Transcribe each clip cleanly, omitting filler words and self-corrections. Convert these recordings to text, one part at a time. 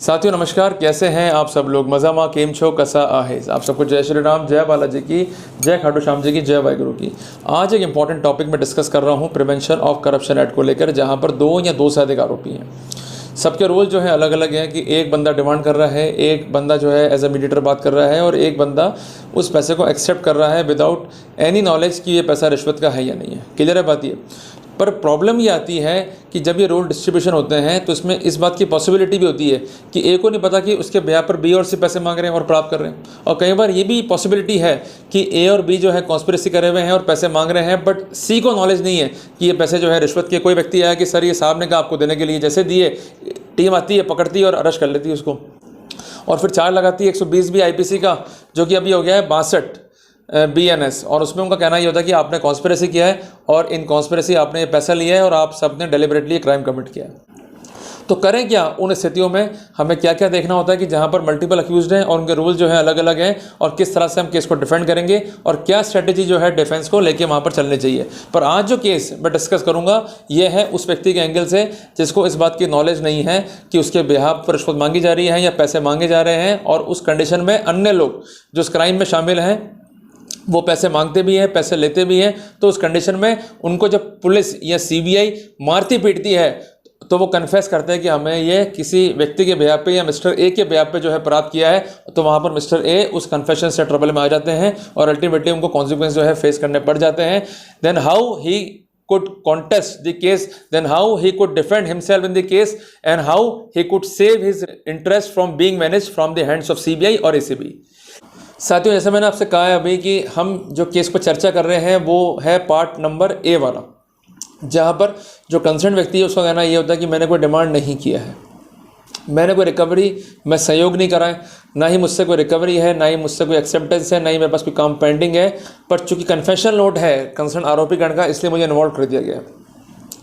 साथियों नमस्कार, कैसे हैं आप सब लोग? मज़ा माँ केम छो कसा आहेज। आप सबको जय श्री राम, जय बालाजी की, जय खाटू श्याम जी की, जय वाहिगुरु की। आज एक इंपॉर्टेंट टॉपिक में डिस्कस कर रहा हूँ प्रिवेंशन ऑफ करप्शन एक्ट को लेकर, जहाँ पर दो या दो से अधिक आरोपी हैं। सबके रोल जो है अलग अलग हैं कि एक बंदा डिमांड कर रहा है, एक बंदा जो है एज अ मीडिएटर बात कर रहा है और एक बंदा उस पैसे को एक्सेप्ट कर रहा है विदाउट एनी नॉलेज कि ये पैसा रिश्वत का है या नहीं है। क्लियर है बात ये? पर प्रॉब्लम ये आती है कि जब ये रोल डिस्ट्रीब्यूशन होते हैं तो इसमें इस बात की पॉसिबिलिटी भी होती है कि ए को नहीं पता कि उसके ब्याह पर बी और सी पैसे मांग रहे हैं और प्राप्त कर रहे हैं, और कई बार ये भी पॉसिबिलिटी है कि ए और बी जो है कॉन्स्पिरेसी करे हुए हैं और पैसे मांग रहे हैं, बट सी को नॉलेज नहीं है कि ये पैसे जो है रिश्वत के। कोई व्यक्ति आया कि सर ये साहब ने कहा आपको देने के लिए, जैसे दिए टीम आती है, पकड़ती है और अरेस्ट कर लेती है उसको, और फिर चार्ज लगाती है 120 भी आईपीसी का, जो कि अभी हो गया है 62 BNS। और उसमें उनका कहना ये होता है कि आपने कॉन्स्पिरेसी किया है और इन कॉन्स्पिरेसी आपने पैसा लिया है और आप सबने डेलिबरेटली क्राइम कमिट किया है। तो करें क्या उन स्थितियों में? हमें क्या क्या देखना होता है कि जहाँ पर मल्टीपल अक्यूज्ड हैं और उनके रूल जो है अलग अलग हैं, और किस तरह से हम केस को डिफेंड करेंगे और क्या स्ट्रेटेजी जो है डिफेंस को लेके वहाँ पर चलनी चाहिए। पर आज जो केस मैं डिस्कस करूँगा ये है उस व्यक्ति के एंगल से जिसको इस बात की नॉलेज नहीं है कि उसके बिहाफ पर रिश्वत मांगी जा रही है या पैसे मांगे जा रहे हैं, और उस कंडीशन में अन्य लोग जो इस क्राइम में शामिल हैं वो पैसे मांगते भी हैं, पैसे लेते भी हैं। तो उस कंडीशन में उनको जब पुलिस या CBI मारती पीटती है तो वो कन्फेस करते हैं कि हमें ये किसी व्यक्ति के ब्याह पे या मिस्टर ए के ब्याह पे जो है प्राप्त किया है। तो वहाँ पर मिस्टर ए उस कन्फेशन से ट्रबल में आ जाते हैं और अल्टीमेटली उनको कॉन्सिक्वेंस जो है फेस करने पड़ जाते हैं। Then how he could contest the case, then how he could defend himself in the case, and how he could save his interest from being managed from the hands of CBI और ACB। साथियों, जैसे मैंने आपसे कहा है अभी कि हम जो केस पर चर्चा कर रहे हैं वो है पार्ट नंबर A वाला, जहाँ पर जो कंसर्न व्यक्ति है उसका कहना ये होता है कि मैंने कोई डिमांड नहीं किया है, मैंने कोई रिकवरी में सहयोग नहीं करा है, ना ही मुझसे कोई रिकवरी है, ना ही मुझसे कोई एक्सेप्टेंस है, ना ही मेरे पास कोई काम पेंडिंग है, पर चूंकि कन्फेशन नोट है कंसर्न आरोपी गण का, इसलिए मुझे इन्वॉल्व कर दिया गया।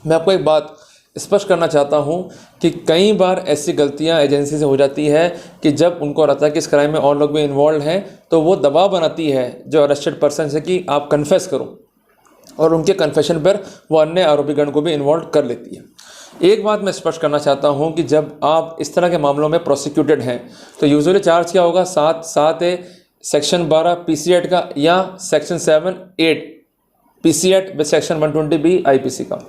मैं आपको एक बात स्पष्ट करना चाहता हूं कि कई बार ऐसी गलतियां एजेंसी से हो जाती है कि जब उनको रहता है कि इस क्राइम में और लोग भी इन्वॉल्व हैं तो वो दबाव बनाती है जो अरेस्टेड पर्सन से कि आप कन्फेस करो, और उनके कन्फेशन पर वो अन्य आरोपीगण को भी इन्वॉल्व कर लेती है। एक बात मैं स्पष्ट करना चाहता हूं कि जब आप इस तरह के मामलों में प्रोसिक्यूटेड हैं तो यूजुअली चार्ज क्या होगा? 7(7)(a) सेक्शन 12 PC एक्ट का या section 7(8) PC act with section 120B IPC का।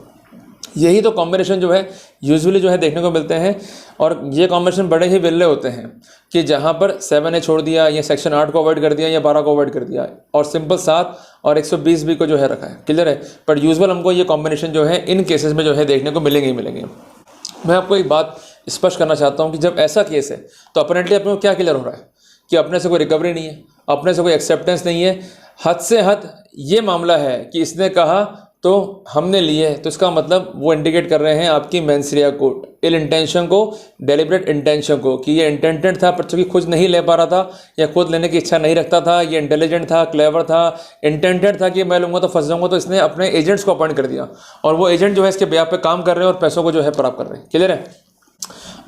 यही तो कॉम्बिनेशन जो है यूजुअली जो है देखने को मिलते हैं, और ये कॉम्बिनेशन बड़े ही विरले होते हैं कि जहाँ पर 7A छोड़ दिया या सेक्शन 8 को अवॉइड कर दिया या 12 को अवॉइड कर दिया और सिंपल 7 और 120B को जो है रखा है। क्लियर है? पर यूजुअल हमको ये कॉम्बिनेशन जो है इन केसेस में जो है देखने को मिलेंगे ही मिलेंगे। मैं आपको एक बात स्पष्ट करना चाहता हूँ कि जब ऐसा केस है तो अपनेटली अपने को क्या क्लियर हो रहा है कि अपने से कोई रिकवरी नहीं है, अपने से कोई एक्सेप्टेंस नहीं है, हद से हद ये मामला है कि इसने कहा तो हमने लिए, तो इसका मतलब वो इंडिकेट कर रहे हैं आपकी मेंसरिया को, इल इंटेंशन को, डेलिब्रेट इंटेंशन को, कि ये इंटेंटेड था पर चूंकि खुद नहीं ले पा रहा था या खुद लेने की इच्छा नहीं रखता था, ये इंटेलिजेंट था, क्लेवर था, इंटेंटेड था कि मैं लूँगा तो फंस जाऊँगा, तो इसने अपने एजेंट्स को अपॉइंट कर दिया और वो एजेंट जो है इसके ब्याह पे काम कर रहे हैं और पैसों को जो है प्राप्त कर रहे हैं। क्लियर है?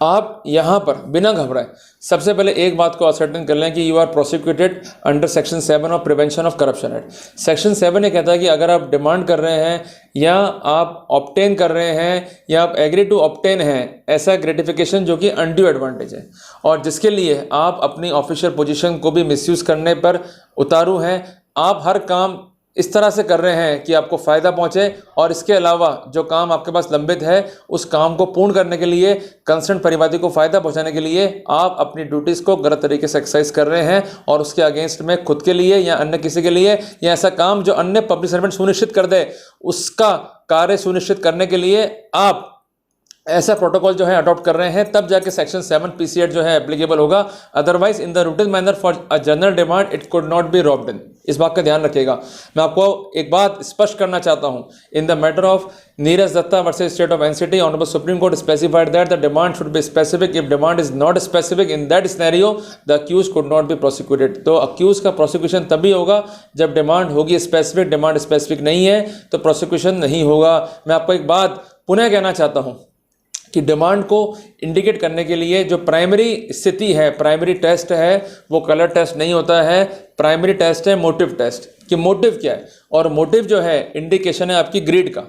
आप यहाँ पर बिना घबराए सबसे पहले एक बात को असर्टेन कर लें कि you are prosecuted under section 7 of prevention of corruption act. Section 7 ये कहता है कि अगर आप डिमांड कर रहे हैं या आप ऑब्टेन कर रहे हैं या आप एग्री टू ऑब्टेन हैं ऐसा ग्रेटिफिकेशन जो कि अनड्यू एडवांटेज है और जिसके लिए आप अपनी ऑफिशियल पोजीशन को भी मिसयूज़ करने पर उतारू हैं, आप हर काम इस तरह से कर रहे हैं कि आपको फ़ायदा पहुंचे, और इसके अलावा जो काम आपके पास लंबित है उस काम को पूर्ण करने के लिए, कंसर्न परिवादी को फ़ायदा पहुंचाने के लिए आप अपनी ड्यूटीज़ को गलत तरीके से एक्सरसाइज कर रहे हैं, और उसके अगेंस्ट में खुद के लिए या अन्य किसी के लिए या ऐसा काम जो अन्य पब्लिक सर्वेंट सुनिश्चित कर दे उसका कार्य सुनिश्चित करने के लिए आप ऐसा प्रोटोकॉल जो है अडॉप्ट कर रहे हैं, तब जाके सेक्शन 7 PC एक्ट जो है एप्लीकेबल होगा। Otherwise in the routine manner for a general demand it could not be robbed in. इस बात का ध्यान रखिएगा। मैं आपको एक बात स्पष्ट करना चाहता हूं, in the matter of Neeraj Dutta versus state of NCT honourable supreme court specified that the demand should be specific. If demand is not specific in that scenario the accused could not be prosecuted. तो accused का prosecution तभी होगा जब demand होगी specific, demand specific नहीं है तो prosecution नहीं होगा। मैं आपको एक बात पुनः कहना चाहता हूं कि डिमांड को इंडिकेट करने के लिए जो प्राइमरी स्थिति है, प्राइमरी टेस्ट है, वो कलर टेस्ट नहीं होता है, प्राइमरी टेस्ट है मोटिव टेस्ट, कि मोटिव क्या है। और मोटिव जो है इंडिकेशन है आपकी ग्रीड का,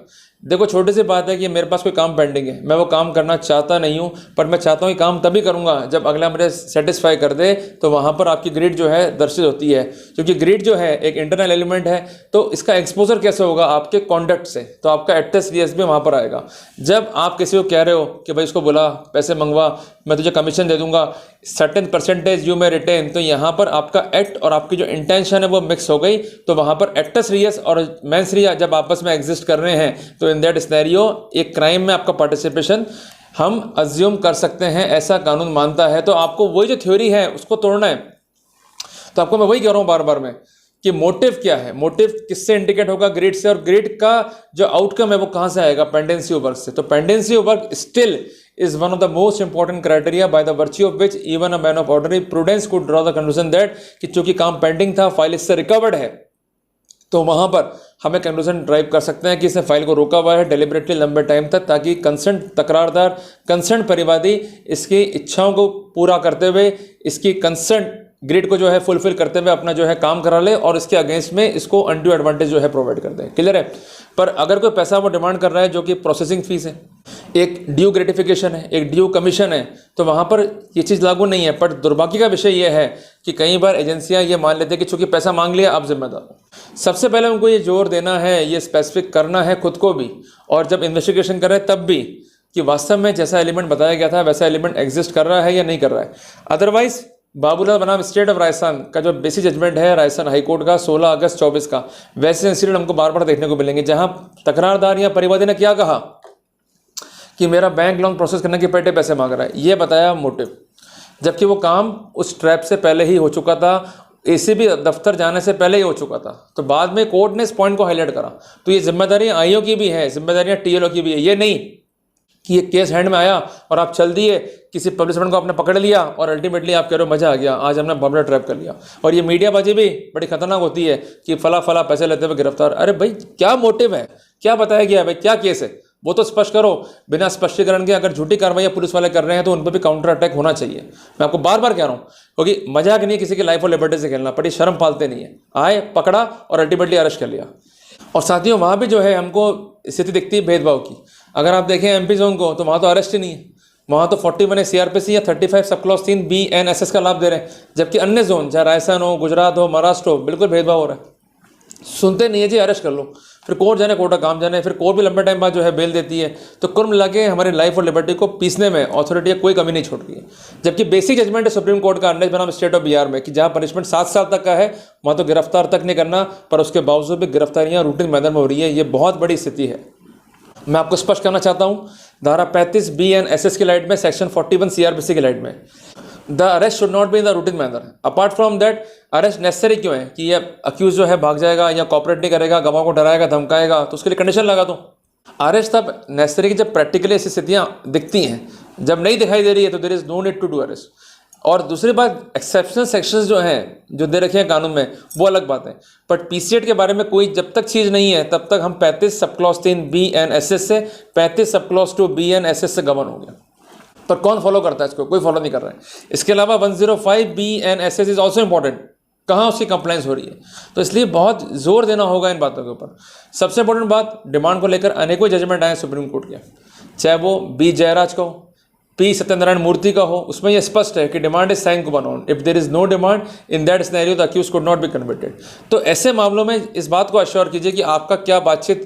देखो छोटी सी बात है कि मेरे पास कोई काम पेंडिंग है, मैं वो काम करना चाहता नहीं हूँ, पर मैं चाहता हूँ कि काम तभी करूँगा जब अगला मुझे सेटिस्फाई कर दे, तो वहाँ पर आपकी ग्रीड जो है दर्शित होती है। क्योंकि ग्रीड जो है एक इंटरनल एलिमेंट है, तो इसका एक्सपोजर कैसे होगा? आपके कॉन्डक्ट से, तो आपका एट्स रियस भी वहाँ पर आएगा। जब आप किसी को कह रहे हो कि भाई इसको बुला, पैसे मंगवा, मैं तुझे कमीशन दे दूंगा, certain percentage you may retain, तो यहाँ पर आपका एक्ट और आपकी जो इंटेंशन है वो मिक्स हो गई। तो वहाँ पर एक्टस रियस और मेंस रिया जब आपस में एग्जिस्ट कर रहे हैं, तो इन दैट सिनेरियो एक क्राइम में आपका पार्टिसिपेशन हम अज्यूम कर सकते हैं, ऐसा कानून मानता है। तो आपको वही जो थ्योरी है उसको तोड़ना है। तो आपको मैं वही कह रहा हूँ बार बार में कि मोटिव क्या है, मोटिव किससे इंडिकेट होगा? ग्रिड से। और ग्रिड का जो आउटकम है वो कहाँ से आएगा? पेंडेंसी ऑफ वर्क से। तो pendency of work still is one of the most important criteria by the virtue of which even a man of ordinary prudence could draw the conclusion that कि चूंकि काम पेंडिंग था, file इससे recovered है, तो वहां पर हमें कंक्लूजन ड्राइव कर सकते हैं कि इसने फाइल को रोका हुआ है डेलिबरेटली लंबे टाइम तक, ताकि कंसर्न तकरारदार, कंसर्न परिवादी इसकी इच्छाओं को पूरा करते हुए, इसकी कंसर्न ग्रिड को जो है फुलफिल करते हुए अपना जो है काम करा ले और इसके अगेंस्ट में इसको अनड्यू एडवांटेज जो है प्रोवाइड कर दें। क्लियर है? पर अगर कोई पैसा वो डिमांड कर रहा है जो कि प्रोसेसिंग फीस है, एक ड्यू ग्रेटिफिकेशन है, एक ड्यू कमीशन है, तो वहाँ पर ये चीज़ लागू नहीं है। पर दुर्भाग्य का विषय ये है कि कई बार एजेंसियाँ ये मान लेते हैं कि चूंकि पैसा मांग लिया आप जिम्मेदार हो। सबसे पहले उनको ये जोर देना है, ये स्पेसिफिक करना है खुद को भी, और जब इन्वेस्टिगेशन कर रहे हैं तब भी, कि वास्तव में जैसा एलिमेंट बताया गया था वैसा एलिमेंट एग्जिस्ट कर रहा है या नहीं कर रहा है। अदरवाइज बाबूलाल बनाम स्टेट ऑफ राजस्थान का जो बेसिक जजमेंट है राजस्थान हाईकोर्ट का 16 अगस्त 24 का, वैसे इंसिडेंट हमको बार बार देखने को मिलेंगे जहां तकरारदार या परिवादी ने क्या कहा कि मेरा बैंक लोन प्रोसेस करने के पेटे पैसे मांग रहा है, ये बताया मोटिव, जबकि वो काम उस ट्रैप से पहले ही हो चुका था, एसीबी दफ्तर जाने से पहले ही हो चुका था। तो बाद में कोर्ट ने इस पॉइंट को हाईलाइट करा। तो ये जिम्मेदारियां आईओ की भी है, जिम्मेदारियां टीएलओ की भी है। ये नहीं कि ये केस हैंड में आया और आप चल दिए, किसी पब्लिक सर्वेंट को आपने पकड़ लिया और अल्टीमेटली आप कह रहे हो मजा आ गया, आज हमने बबला ट्रैप कर लिया। और ये मीडियाबाजी भी बड़ी खतरनाक होती है कि फला फला पैसे लेते हुए गिरफ्तार। अरे भाई क्या मोटिव है, क्या बताया गया है भाई, क्या केस है, वो तो स्पष्ट करो। बिना स्पष्टीकरण के अगर झूठी कार्रवाई पुलिस वाले कर रहे हैं तो उन पर भी काउंटर अटैक होना चाहिए। मैं आपको बार बार कह रहा हूँ, क्योंकि मजाक नहीं है किसी की लाइफ और लिबर्टी से खेलना, बड़ी शर्म पालते नहीं है। आए, पकड़ा और अल्टीमेटली अरेस्ट कर लिया। और साथियों वहाँ भी जो है हमको स्थिति दिखती है भेदभाव की। अगर आप देखें एमपी जोन को, तो वहाँ तो अरेस्ट ही नहीं है, वहाँ तो 41 सीआरपीसी या 35 सब क्लॉज 3 BNSS का लाभ दे रहे हैं। जबकि अन्य जोन चाहे राजस्थान हो, गुजरात हो, महाराष्ट्र हो, बिल्कुल भेदभाव हो रहा है। सुनते नहीं है जी, अरेस्ट कर लो, फिर कोर्ट जाने, कोर्ट का काम जाने, फिर कोर्ट भी लंबे टाइम बाद जो है बेल देती है। तो कुल मिला के हमारी लाइफ और लिबर्टी को पीसने में अथॉरिटी कोई कमी नहीं छोड़ रही है। जबकि बेसिक जजमेंट है सुप्रीम कोर्ट का अंडर बनाम स्टेट ऑफ बिहार में कि जहां पनिशमेंट 7 साल तक का है वहां तो गिरफ्तार तक नहीं करना, पर उसके बावजूद भी गिरफ्तारियां रूटीन मैनर में हो रही है। ये बहुत बड़ी स्थिति है। मैं आपको स्पष्ट करना चाहता हूं, धारा 35 BNSS की लाइट में, सेक्शन 41 CRPC की लाइट में, the arrest should not be in the routine manner. Apart from that arrest necessary क्यों है कि ये अक्यूज जो है भाग जाएगा या कॉपरेट नहीं करेगा, गवाह को डराएगा, धमकाएगा, तो उसके लिए कंडीशन लगा दो। अरेस्ट तब नेसेसरी की जब प्रैक्टिकली ऐसी स्थितियाँ दिखती हैं, जब नहीं दिखाई दे रही है तो there is no need to do arrest. और दूसरी बात, एक्सेप्शनल सेक्शंस जो हैं जो दे रखे हैं कानून में वो अलग बात है, बट पीसीएट के बारे में कोई जब तक चीज़ नहीं है तब तक हम 35 सब क्लॉज 3 BNSS से 35 सब क्लॉज 2 BNSS से गवर्न हो गया। पर कौन फॉलो करता है इसको? कोई फॉलो नहीं कर रहा है। इसके अलावा 105 BNSS इज ऑल्सो इंपॉर्टेंट, कहाँ उसकी कंप्लाइंस हो रही है। तो इसलिए बहुत जोर देना होगा इन बातों के ऊपर। सबसे इंपॉर्टेंट बात, डिमांड को लेकर अनेकों जजमेंट आए सुप्रीम कोर्ट के, चाहे वो B जयराज का हो, P सत्यनारायण मूर्ति का हो, उसमें यह स्पष्ट है कि demand is sine qua non, if there is no demand in that scenario the accused could not be convicted. तो ऐसे मामलों में इस बात को अश्योर कीजिए कि आपका क्या बातचीत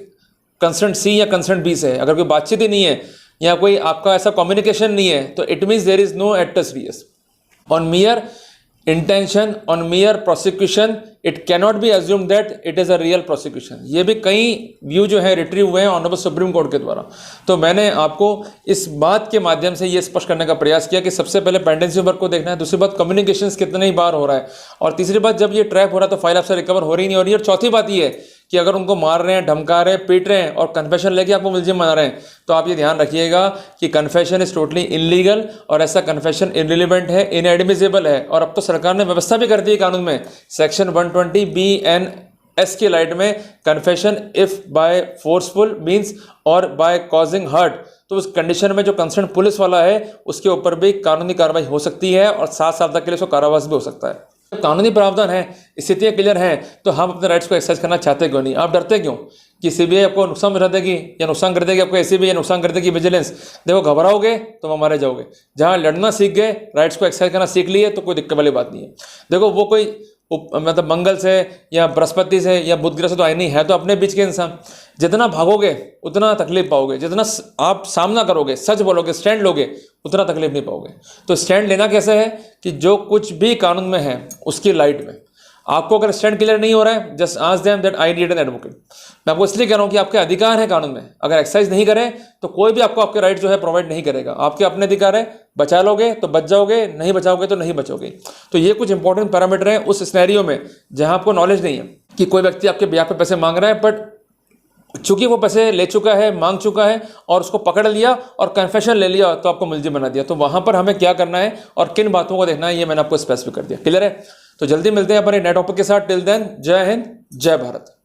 कंसर्न C या कंसर्न B से है। अगर कोई बातचीत ही नहीं है या कोई आपका ऐसा कम्युनिकेशन नहीं है तो it means there is no actus reus. On mere intention, on mere prosecution, it cannot be assume that it is a real prosecution. ये भी कई व्यू जो है रिट्रीव हुए हैं ऑनरेबल सुप्रीम कोर्ट के द्वारा। तो मैंने आपको इस बात के माध्यम से ये स्पष्ट करने का प्रयास किया कि सबसे पहले पेंडेंसी वर्क को देखना है, दूसरी बात कम्युनिकेशंस कितने ही बार हो रहा है, और तीसरी बात जब ये ट्रैप हो रहा है तो फाइल आपसे रिकवर हो रही नहीं हो रही है, और चौथी बात ये है कि अगर उनको मार रहे हैं, धमका रहे हैं, पीट रहे हैं और कन्फेशन लेके आपको मुलजिम बना रहे हैं, तो आप ये ध्यान रखिएगा कि कन्फेशन इज टोटली इनलीगल और ऐसा कन्फेशन इनरिलेवेंट है, इनएडमिसिबल है। और अब तो सरकार ने व्यवस्था भी कर दी है कानून में, सेक्शन 120 BNS की लाइट में, confession if bye forceful means और बाय कॉजिंग हर्ट, तो उस कंडीशन में जो कंसर्न पुलिस वाला है उसके ऊपर भी कानूनी कार्रवाई हो सकती है और 7 साल तक के लिए उसको कारावास भी हो सकता है। कानूनी प्रावधान है, स्थितियाँ क्लियर हैं, तो हम अपने राइट्स को एक्सरसाइज करना चाहते क्यों नहीं? आप डरते क्यों कि सीबीआई आपको नुकसान पहुंचा देगी या नुकसान कर देगी आपको एसीबी या नुकसान कर देगी विजिलेंस? देखो, घबराओगे तो वो मारे जाओगे। जहाँ लड़ना सीख गए, राइट्स को एक्सरसाइज करना सीख लिए, तो कोई दिक्कत वाली बात नहीं है। देखो, वो कोई मतलब मंगल से या बृहस्पति से या बुध ग्रह से तो आए नहीं है, तो अपने बीच के इंसान। जितना भागोगे उतना तकलीफ पाओगे, जितना आप सामना करोगे, सच बोलोगे, स्टैंड लोगे, उतना तकलीफ नहीं पाओगे। तो स्टैंड लेना कैसे है कि जो कुछ भी कानून में है उसकी लाइट में। आपको अगर स्टैंड क्लियर नहीं हो रहा है, just ask them that I need an advocate. मैं आपको इसलिए कह रहा हूँ कि आपके अधिकार है कानून में, अगर एक्सरसाइज नहीं करें तो कोई भी आपको आपके राइट जो है प्रोवाइड नहीं करेगा। आपके अपने अधिकार है, बचा लोगे तो बच जाओगे, नहीं बचाओगे तो नहीं बचोगे। तो ये कुछ इंपॉर्टेंट पैरामीटर हैं उस सिनेरियो में जहां आपको नॉलेज नहीं है कि कोई व्यक्ति आपके ब्याह पे पैसे मांग रहा है, बट चूंकि वो पैसे ले चुका है, मांग चुका है और उसको पकड़ लिया और कन्फेशन ले लिया, तो आपको मुलजिम बना दिया। तो वहां पर हमें क्या करना है और किन बातों को देखना है, ये मैंने आपको स्पेसिफिक कर दिया। क्लियर है? तो जल्दी मिलते हैं अपने नए टॉपिक के साथ। टिल देन, जय हिंद, जय भारत।